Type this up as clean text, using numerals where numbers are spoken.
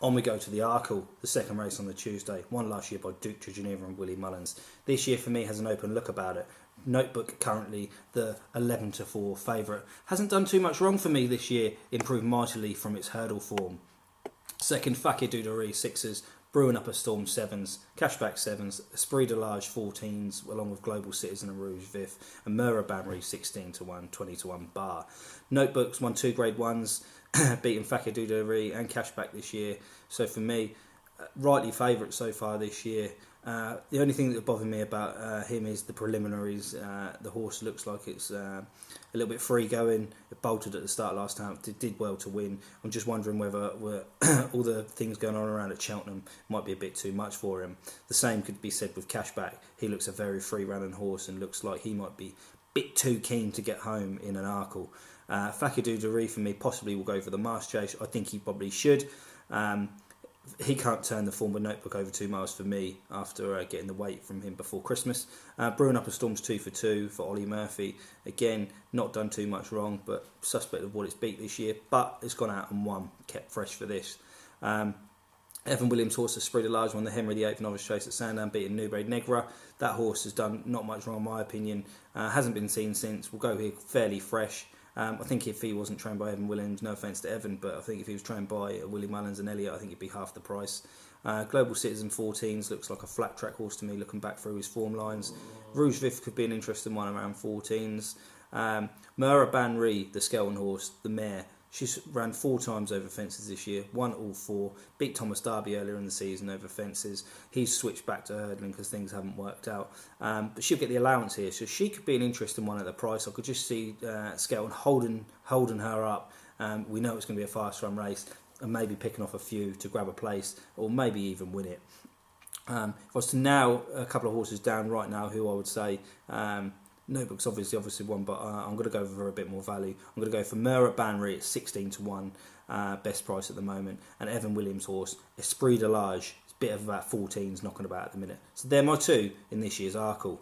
On we go to the Arkle, the second race on the Tuesday. Won last year by Duke de Geneva and Willie Mullins. This year for me has an open look about it. Notebook currently the 11-4 favourite. Hasn't done too much wrong for me this year, improved mightily from its hurdle form. Second, Fakir Duderie, 6s. Brewing Up a Storm, 7s. Cashback, 7s. Esprit de Large, 14s, along with Global Citizen and Rouge Vif. And Mura Banry, 16-1, 20-1 bar. Notebooks won 2 Grade 1s, beating Fakir Duderie and Cashback this year. So for me, rightly favourite so far this year. The only thing that bothered me about him is the preliminaries. The horse looks like it's a little bit free going. It bolted at the start last time. It did well to win. I'm just wondering whether all the things going on around at Cheltenham might be a bit too much for him. The same could be said with Cashback. He looks a very free running horse and looks like he might be a bit too keen to get home in an Arkle. Fakir Duderie for me possibly will go for the Mast Chase. I think he probably should. He can't turn the form of Notebook over 2 miles for me after getting the weight from him before Christmas. Brewing Up a Storm's 2 for 2 for Ollie Murphy. Again, not done too much wrong, but suspect of what it's beat this year. But it's gone out and won, kept fresh for this. Evan Williams' horse, Esprit de Large, won the Henry VIII Novice Chase at Sandown, beating Nube Negra. That horse has done not much wrong in my opinion. Hasn't been seen since. We'll go here fairly fresh. I think if he wasn't trained by Evan Williams, no offence to Evan, but I think if he was trained by Willie Mullins and Elliott, I think he'd be half the price. Global Citizen 14s looks like a flat track horse to me, looking back through his form lines. Rouge Vif could be an interesting one around 14s. Mura Banry, the Skelton horse, the mare, she's ran 4 times over fences this year, won all 4, beat Thomas Darby earlier in the season over fences. He's switched back to hurdling because things haven't worked out. But she'll get the allowance here, so she could be an interesting one at the price. I could just see Skelton holding her up. We know it's going to be a fast run race and maybe picking off a few to grab a place or maybe even win it. If I was to nail a couple of horses down right now, who I would say... Notebook's obviously one, but I'm going to go for a bit more value. I'm going to go for Mura Banry at 16-1, best price at the moment, and Evan Williams' horse, Esprit de Large, it's a bit of about 14s knocking about at the minute. So they're my 2 in this year's Arkle.